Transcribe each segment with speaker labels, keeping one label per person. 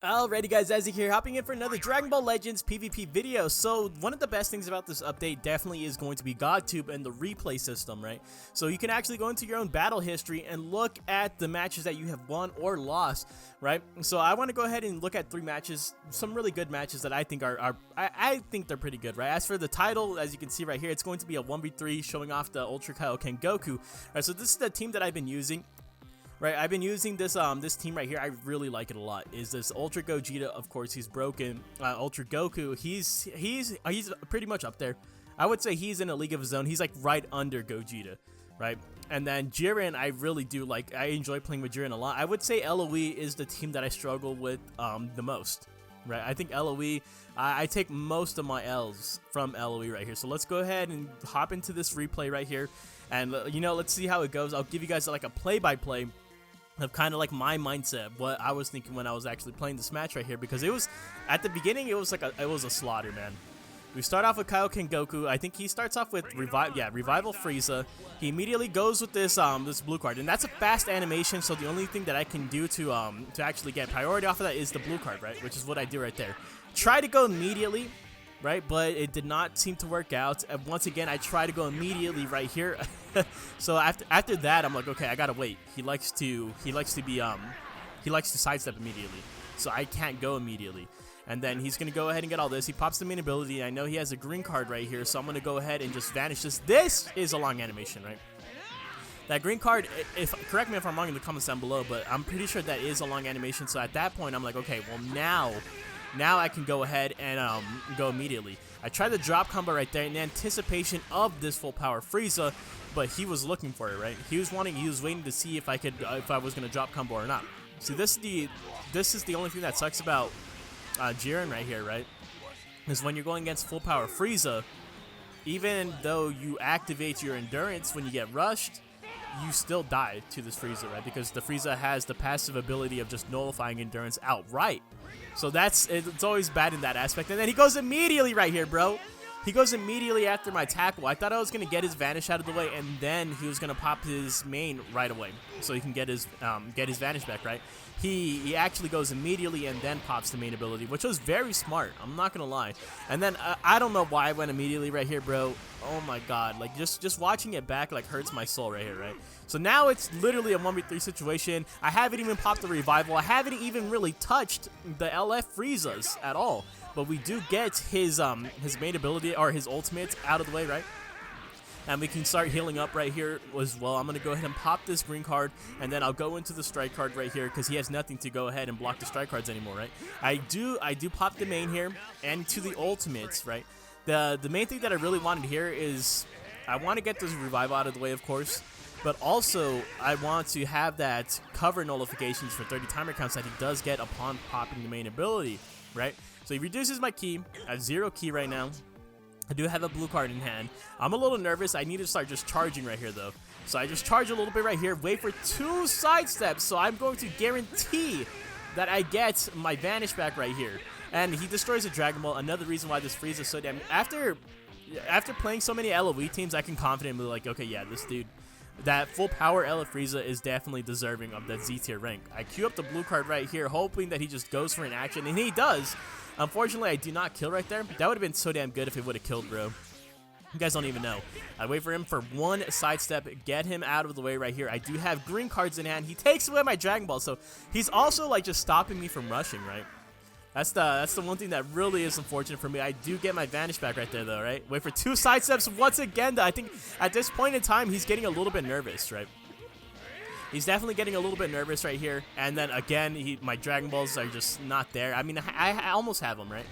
Speaker 1: Alrighty guys, Isaac here, hopping in for another Dragon Ball Legends PvP video. So one of the best things about this update definitely is going to be GOKU and the replay system, right? So you can actually go into your own battle history and look at the matches that you have won or lost, right? So I want to go ahead and look at 3 matches, some really good matches that I think I think they're pretty good, right? As for the title, as you can see right here, it's going to be a 1v3 showing off the Ultra Kaioken Goku. Alright, so this is the team that I've been using. Right, I've been using this this team right here. I really like it a lot. Is this Ultra Gogeta? Of course, he's broken. Ultra Goku, he's pretty much up there. I would say he's in a league of his own. He's like right under Gogeta, right? And then Jiren, I really do like. I enjoy playing with Jiren a lot. I would say LOE is the team that I struggle with the most. Right, I think LOE. I take most of my L's from LOE right here. So let's go ahead and hop into this replay right here, and let's see how it goes. I'll give you guys like a play-by-play of kind of like my mindset, what I was thinking when I was actually playing this match right here, because it was at the beginning it was a slaughter, man. We start off with Kaioken Goku. I think he starts off with Revival Frieza. He immediately goes with this this blue card, and that's a fast animation. So the only thing that I can do to actually get priority off of that is the blue card, right? Which is what I do right there. Try to go immediately, right? But it did not seem to work out. And once again, I try to go immediately right here. So after that, I'm like, okay, I gotta wait. He likes to sidestep immediately, so I can't go immediately. And then he's gonna go ahead and get all this. He pops the main ability. I know he has a green card right here, so I'm gonna go ahead and just vanish this. This is a long animation, right? That green card, correct me if I'm wrong in the comments down below, but I'm pretty sure that is a long animation. So at that point, I'm like, okay, well now I can go ahead and go immediately. I tried the drop combo right there in anticipation of this full power Frieza, but he was looking for it, right? He was waiting to see if I was gonna drop combo or not. See, this is the only thing that sucks about Jiren right here, right? Is when you're going against full power Frieza, even though you activate your endurance when you get rushed, you still die to this Frieza, right? Because the Frieza has the passive ability of just nullifying endurance outright. So it's always bad in that aspect. And then he goes immediately right here, bro. He goes immediately after my tackle. I thought I was going to get his vanish out of the way, and then he was going to pop his main right away, so he can get his vanish back, right? He actually goes immediately and then pops the main ability, which was very smart. I'm not going to lie. And then I don't know why I went immediately right here, bro. Oh my god, like just watching it back like hurts my soul right here, right? So now it's literally a 1v3 situation. I haven't even popped the revival. I haven't even really touched the LF Friezas at all. But we do get his main ability or his ultimate out of the way, right? And we can start healing up right here as well. I'm going to go ahead and pop this green card, and then I'll go into the strike card right here because he has nothing to go ahead and block the strike cards anymore, right? I do pop the main here and to the ultimates, right? The main thing that I really wanted here is I want to get this revival out of the way, of course, but also I want to have that cover nullifications for 30 timer counts that he does get upon popping the main ability, right? So he reduces my ki. I have 0 ki right now. I do have a blue card in hand. I'm a little nervous. I need to start just charging right here, though. So I just charge a little bit right here. Wait for 2 side steps. So I'm going to guarantee that I get my vanish back right here. And he destroys a Dragon Ball. Another reason why this Frieza is so damn... After playing so many LOE teams, I can confidently be like, okay, yeah, this dude... That full power LF Frieza is definitely deserving of that Z tier rank. I queue up the blue card right here, hoping that he just goes for an action, and he does. Unfortunately, I do not kill right there. That would have been so damn good if it would have killed, bro. You guys don't even know. I wait for him for 1 sidestep, get him out of the way right here. I do have green cards in hand. He takes away my Dragon Ball, so he's also like just stopping me from rushing, right? That's the one thing that really is unfortunate for me. I do get my vanish back right there, though, right? Wait for 2 side steps once again, though. I think at this point in time, he's getting a little bit nervous, right? He's definitely getting a little bit nervous right here. And then, again, my Dragon Balls are just not there. I mean, I almost have them, right?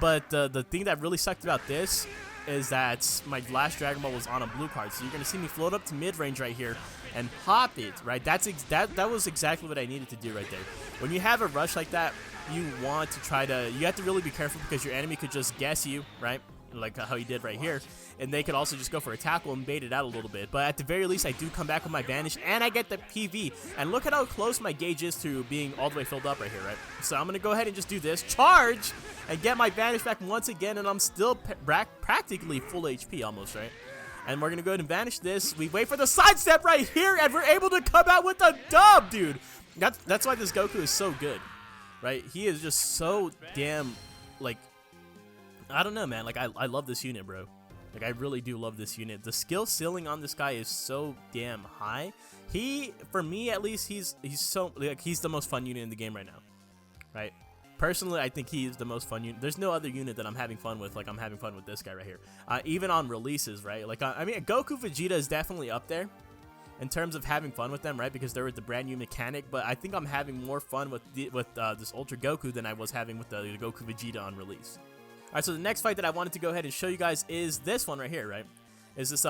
Speaker 1: But the thing that really sucked about this is that my last Dragon Ball was on a blue card. So you're going to see me float up to mid-range right here and pop it, right? That was exactly what I needed to do right there. When you have a rush like that, you have to really be careful because your enemy could just guess you, right? Like how he did right here. And they could also just go for a tackle and bait it out a little bit. But at the very least, I do come back with my vanish, and I get the PV. And look at how close my gauge is to being all the way filled up right here, right? So I'm going to go ahead and just do this. Charge! And get my vanish back once again, and I'm still practically full HP almost, right? And we're going to go ahead and vanish this. We wait for the sidestep right here, and we're able to come out with a dub, dude. That's why this Goku is so good. right? He is just so damn, like, I don't know, man. Like, I love this unit, bro. Like, I really do love this unit. The skill ceiling on this guy is so damn high. For me at least, he's so, like, he's the most fun unit in the game right now, right? Personally, I think he's the most fun unit. There's no other unit that I'm having fun with like I'm having fun with this guy right here. Even on releases, right? Like, I mean, Goku Vegeta is definitely up there in terms of having fun with them, right? Because they're with the brand new mechanic. But I think I'm having more fun with this Ultra Goku than I was having with the Goku Vegeta on release. All right, so the next fight that I wanted to go ahead and show you guys is this one right here, right? Is this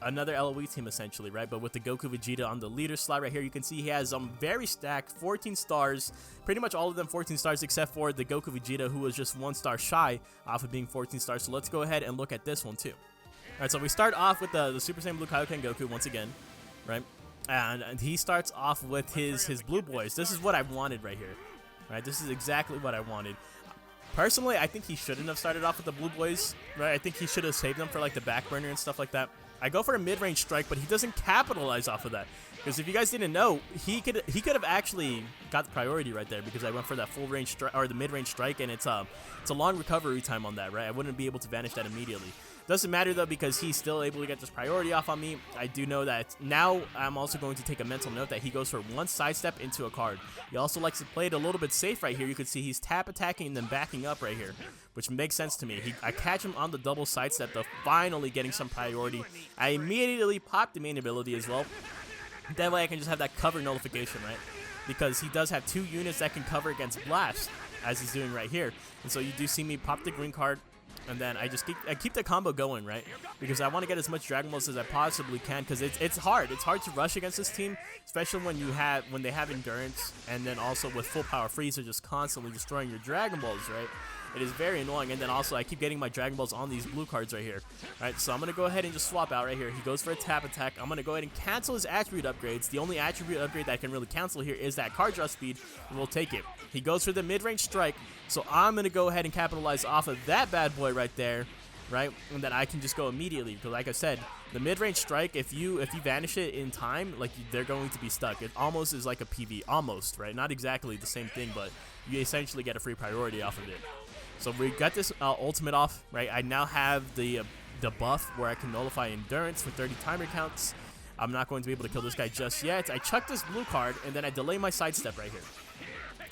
Speaker 1: another LOE team essentially, right? But with the Goku Vegeta on the leader slot right here, you can see he has very stacked 14 stars, pretty much all of them 14 stars except for the Goku Vegeta, who was just 1 star shy off of being 14 stars. So let's go ahead and look at this one too. All right, so we start off with the Super Saiyan Blue Kaioken Goku once again, right? And he starts off with his blue boys. This is what I wanted right here, right? This is exactly what I wanted. Personally, I think he shouldn't have started off with the blue boys, right? I think he should have saved them for like the back burner and stuff like that. I go for a mid-range strike, but he doesn't capitalize off of that. Because if you guys didn't know, he could have actually got the priority right there because I went for that full range strike or the mid-range strike, and it's a long recovery time on that, right? I wouldn't be able to vanish that immediately. Doesn't matter though because he's still able to get this priority off on me. I do know that now. I'm also going to take a mental note that he goes for 1 sidestep into a card. He also likes to play it a little bit safe right here. You can see he's tap attacking and then backing up right here, which makes sense to me. I catch him on the double sidestep, though, finally getting some priority. I immediately pop the main ability as well. That way I can just have that cover notification, right? Because he does have 2 units that can cover against Blast, as he's doing right here. And so you do see me pop the green card, and then I keep the combo going, right? Because I want to get as much Dragon Balls as I possibly can, because it's hard. It's hard to rush against this team, especially when they have endurance, and then also with full power Frieza just constantly destroying your Dragon Balls, right? It is very annoying. And then also I keep getting my Dragon Balls on these blue cards right here. Alright, so I'm going to go ahead and just swap out right here. He goes for a tap attack. I'm going to go ahead and cancel his attribute upgrades. The only attribute upgrade that I can really cancel here is that card draw speed, and we'll take it. He goes for the mid-range strike, so I'm going to go ahead and capitalize off of that bad boy right there, right? And then I can just go immediately, because like I said, the mid-range strike, if you vanish it in time, like, they're going to be stuck. It almost is like a PV, almost, right? Not exactly the same thing, but you essentially get a free priority off of it. So we got this ultimate off, right? I now have the buff where I can nullify endurance for 30 timer counts. I'm not going to be able to kill this guy just yet. I chuck this blue card, and then I delay my sidestep right here,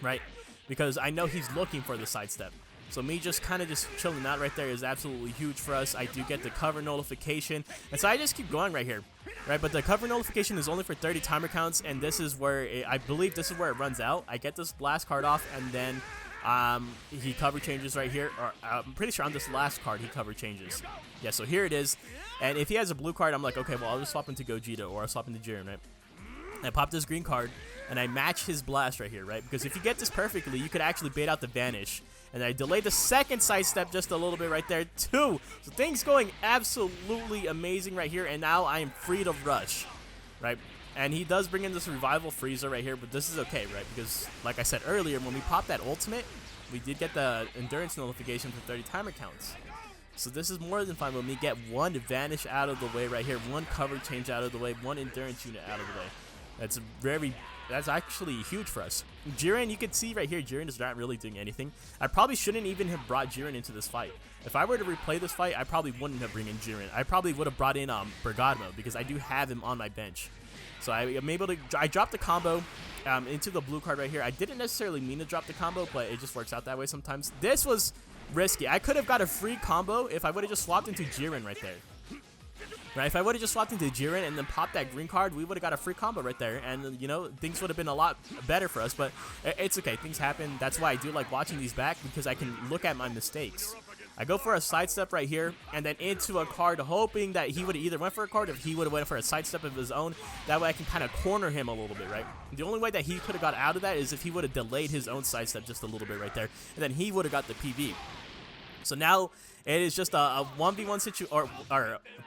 Speaker 1: right? Because I know he's looking for the sidestep. So me just kind of just chilling out right there is absolutely huge for us. I do get the cover notification, and so I just keep going right here, right? But the cover notification is only for 30 timer counts, and this is where I believe this is where it runs out. I get this blast card off, and then he cover changes right here, or I'm pretty sure on this last card he cover changes. Yeah, so here it is. And if he has a blue card, I'm like, okay, well, I'll just swap into Gogeta, or I'll swap into Jiren, right? I pop this green card, and I match his blast right here, right? Because if you get this perfectly, you could actually bait out the vanish. And I delay the second sidestep just a little bit right there, too. So things going absolutely amazing right here, and now I am free to rush, right? And he does bring in this revival Frieza right here, but this is okay, right? Because, like I said earlier, when we popped that ultimate, we did get the endurance notification for 30 timer counts. So this is more than fine when we get 1 vanish out of the way right here, 1 cover change out of the way, 1 endurance unit out of the way. That's actually huge for us. Jiren, you can see right here, Jiren is not really doing anything. I probably shouldn't even have brought Jiren into this fight. If I were to replay this fight, I probably wouldn't have brought in Jiren. I probably would have brought in Bergamo, because I do have him on my bench. So I'm able to, I dropped the combo into the blue card right here. I didn't necessarily mean to drop the combo, but it just works out that way sometimes. This was risky. I could have got a free combo if I would have just swapped into Jiren right there. Right, if I would have just swapped into Jiren and then popped that green card, we would have got a free combo right there, and you know, things would have been a lot better for us. But it's okay, things happen. That's why I do like watching these back, because I can look at my mistakes. I go for a sidestep right here, and then into a card, hoping that he would have either went for a card, or if he would have went for a sidestep of his own. That way I can kind of corner him a little bit, right? The only way that he could have got out of that is if he would have delayed his own sidestep just a little bit right there, and then he would have got the PV. So now it is just a 1v1 situation, or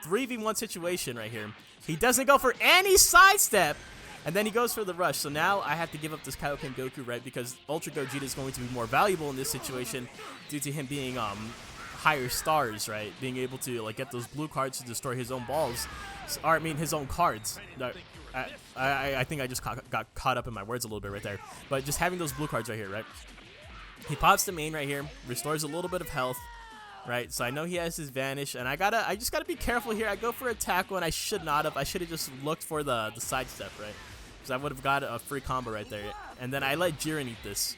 Speaker 1: 3v1 situation right here. He doesn't go for any sidestep, and then he goes for the rush. So now I have to give up this Kaioken Goku, right? Because Ultra Gogeta is going to be more valuable in this situation due to him being higher stars, right? Being able to like get those blue cards to destroy his own balls, or I mean his own cards. I think I just got caught up in my words a little bit right there. But just having those blue cards right here, right? He pops the main right here, restores a little bit of health, right? So I know he has his vanish, and I just gotta be careful here. I go for a tackle, and I should not have. I should have just looked for the sidestep, right? Because I would have got a free combo right there. And then I let Jiren eat this.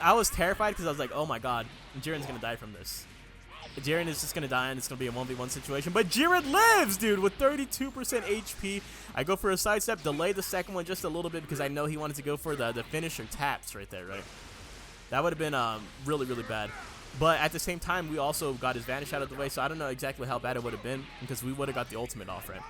Speaker 1: I was terrified because I was like, oh my god, Jiren's gonna die from this. Jiren is just gonna die, and it's gonna be a 1v1 situation. But Jiren lives, dude, with 32% HP. I go for a sidestep, delay the second one just a little bit because I know he wanted to go for the finisher taps right there, right? That would have been really, really bad. But at the same time, we also got his vanish out of the way, so I don't know exactly how bad it would have been because we would have got the ultimate off, right?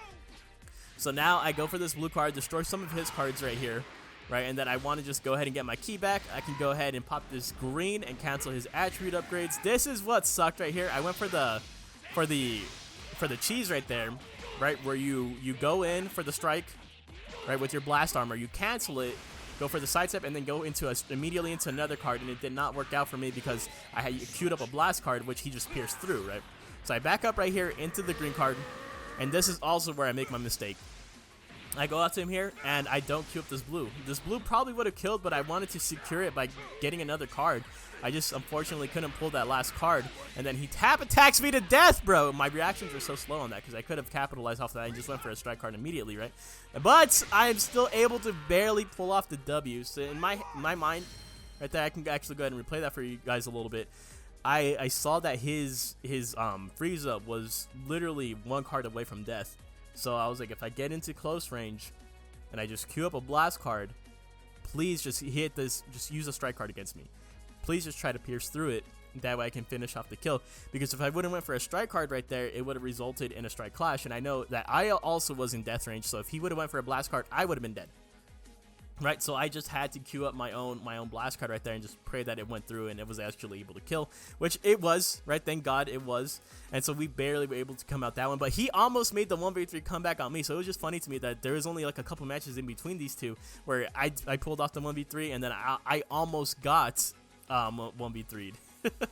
Speaker 1: So now I go for this blue card, destroy some of his cards right here, right? And then I want to just go ahead and get my key back. I can go ahead and pop this green and cancel his attribute upgrades. This is what sucked right here. I went for the cheese right there, right? Where you go in for the strike, right? With your blast armor, you cancel it, go for the sidestep, and then go immediately into another card, and it did not work out for me because I had queued up a blast card, which he just pierced through, right? So I back up right here into the green card, and this is also where I make my mistake. I go out to him here, and I don't queue up this blue. This blue probably would have killed, but I wanted to secure it by getting another card. I just unfortunately couldn't pull that last card, and then he tap attacks me to death, bro. My reactions were so slow on that because I could have capitalized off that and just went for a strike card immediately, right? But I'm still able to barely pull off the W. So in my mind, right there, I can actually go ahead and replay that for you guys a little bit. I saw that his Frieza was literally one card away from death. So I was like, if I get into close range and I just queue up a blast card, please just hit this, just use a strike card against me. Please just try to pierce through it. That way I can finish off the kill. Because if I wouldn't went for a strike card right there, it would have resulted in a strike clash. And I know that I also was in death range. So if he would have went for a blast card, I would have been dead. Right, so I just had to queue up my own blast card right there and just pray that it went through and it was actually able to kill, which it was, right? Thank God it was. And so we barely were able to come out that one, but he almost made the 1v3 comeback on me. So it was just funny to me that there was only like a couple matches in between these two where I pulled off the 1v3 and then I almost got 1v3'd.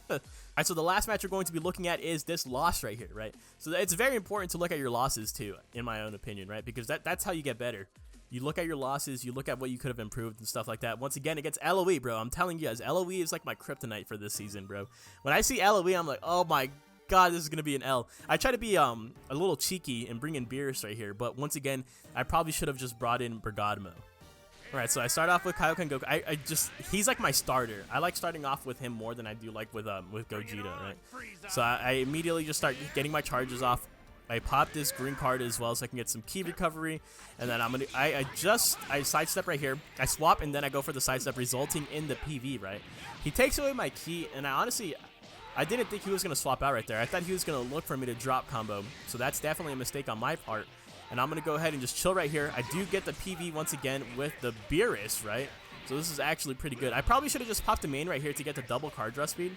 Speaker 1: Alright, so the last match we're going to be looking at is this loss right here, right? So it's very important to look at your losses too, in my own opinion, right? Because that's how you get better. You look at your losses, you look at what you could have improved and stuff like that. Once again, against LOE, bro. I'm telling you guys, LOE is like my kryptonite for this season, bro. When I see LOE, I'm like, oh my god, this is going to be an L. I try to be a little cheeky and bring in Beerus right here, but once again, I probably should have just brought in Bergamo. Alright, so I start off with Kaioken Goku. He's like my starter. I like starting off with him more than I do like with Gogeta, right? So I immediately just start getting my charges off. I pop this green card as well so I can get some key recovery, and then I sidestep right here. I swap and then I go for the sidestep, resulting in the PV, right? He takes away my key, and I didn't think he was gonna swap out right there. I thought he was gonna look for me to drop combo, so that's definitely a mistake on my part. And I'm gonna go ahead and just chill right here. I do get the PV once again with the Beerus, right? So this is actually pretty good. I probably should have just popped the main right here to get the double card draw speed,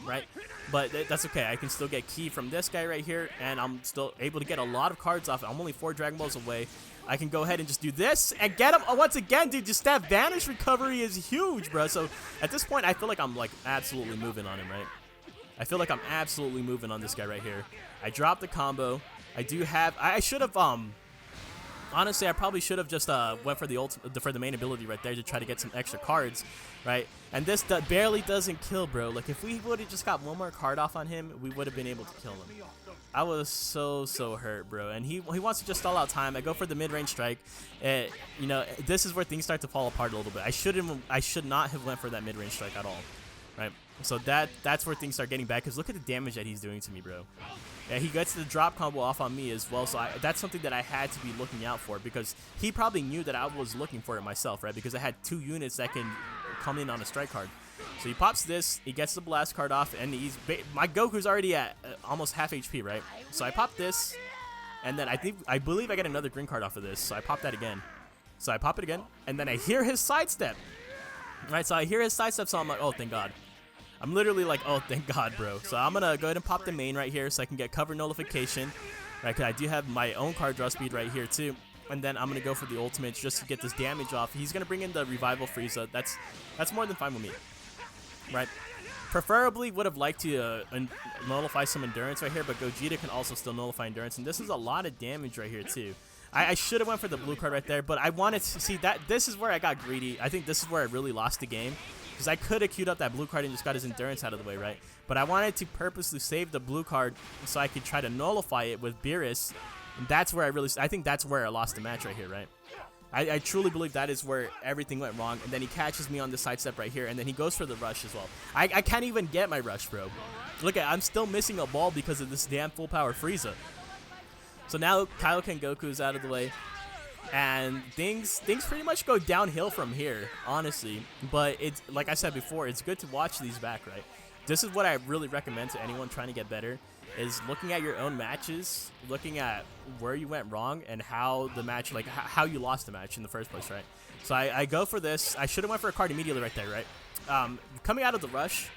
Speaker 1: right? But that's okay. I can still get key from this guy right here, and I'm still able to get a lot of cards off. I'm only 4 Dragon Balls away. I can go ahead and just do this and get him. Oh, once again, dude, just that vanish recovery is huge, bro. So at this point, I feel like I'm like absolutely moving on him, right? I feel like I'm absolutely moving on this guy right here. I dropped the combo. I should have honestly, I probably should have just went for the main ability right there to try to get some extra cards, right? And this barely doesn't kill, bro. Like if we would have just got one more card off on him, we would have been able to kill him. I was so hurt, bro. And he wants to just stall out time. I go for the mid-range strike. You know, this is where things start to fall apart a little bit. I should not have went for that mid-range strike at all, right? So that's where things start getting bad, because look at the damage that he's doing to me, bro. Yeah, he gets the drop combo off on me as well, so that's something that I had to be looking out for, because he probably knew that I was looking for it myself, right? Because I had 2 units that can come in on a strike card. So he pops this, he gets the blast card off, and my Goku's already at almost half HP, right? So I pop this, and then I believe I get another green card off of this, so I pop that again. So I pop it again, and then I hear his sidestep. Right, so I hear his sidestep, so I'm like, oh, thank God. I'm literally like, oh, thank God, bro. So I'm going to go ahead and pop the main right here so I can get cover nullification. Right, because I do have my own card draw speed right here, too. And then I'm going to go for the ultimate just to get this damage off. He's going to bring in the Revival Frieza. That's more than fine with me. Right? Preferably would have liked to nullify some endurance right here, but Gogeta can also still nullify endurance, and this is a lot of damage right here too. I should have went for the blue card right there, but I wanted to see that. This is where I got greedy. I think this is where I really lost the game, because I could have queued up that blue card and just got his endurance out of the way, right? But I wanted to purposely save the blue card so I could try to nullify it with Beerus, and that's where I think that's where I lost the match right here, right? I truly believe that is where everything went wrong, and then he catches me on the sidestep right here, and then he goes for the rush as well. I can't even get my rush, bro. Look I'm still missing a ball because of this damn full power Frieza. So now Kaioken Goku is out of the way, and things pretty much go downhill from here, honestly. But it's like I said before, it's good to watch these back, right? This is what I really recommend to anyone trying to get better, is looking at your own matches, looking at where you went wrong and how the match, like how you lost the match in the first place, right? So I go for this. I should have went for a card immediately right there, right? Coming out of the rush,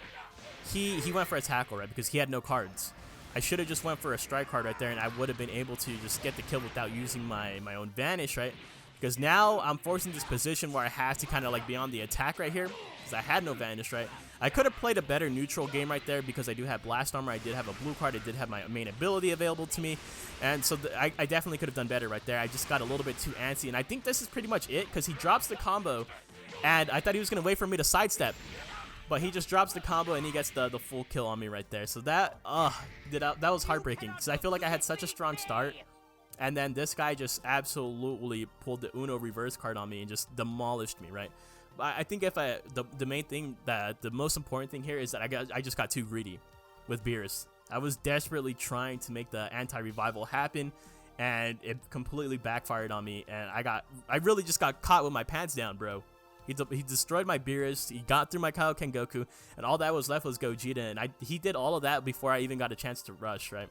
Speaker 1: he went for a tackle, right? Because he had no cards. I should have just went for a strike card right there, and I would have been able to just get the kill without using my own vanish, right? Because now I'm forced in this position where I have to kind of like be on the attack right here, because I had no vanish, right? I could have played a better neutral game right there because I do have blast armor, I did have a blue card, I did have my main ability available to me, and so I definitely could have done better right there. I just got a little bit too antsy, and I think this is pretty much it, because he drops the combo, and I thought he was going to wait for me to sidestep, but he just drops the combo and he gets the full kill on me right there. So that was heartbreaking, because I feel like I had such a strong start, and then this guy just absolutely pulled the Uno reverse card on me and just demolished me, right? I think if the main thing, the most important thing here is that I just got too greedy with Beerus. I was desperately trying to make the anti-revival happen, and it completely backfired on me, and I really just got caught with my pants down, bro. He destroyed my Beerus, he got through my Kaioken Goku, and all that was left was Gogeta, and he did all of that before I even got a chance to rush, right?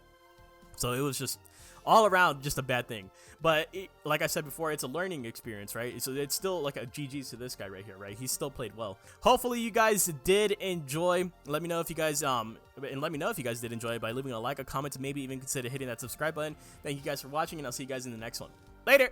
Speaker 1: So it was just all around just a bad thing. But like I said before, it's a learning experience, right? So it's still like a GG's to this guy right here, right? He still played well. Hopefully you guys did enjoy. Let me know if you guys did enjoy by leaving a like, a comment, and maybe even consider hitting that subscribe button. Thank you guys for watching, and I'll see you guys in the next one. Later.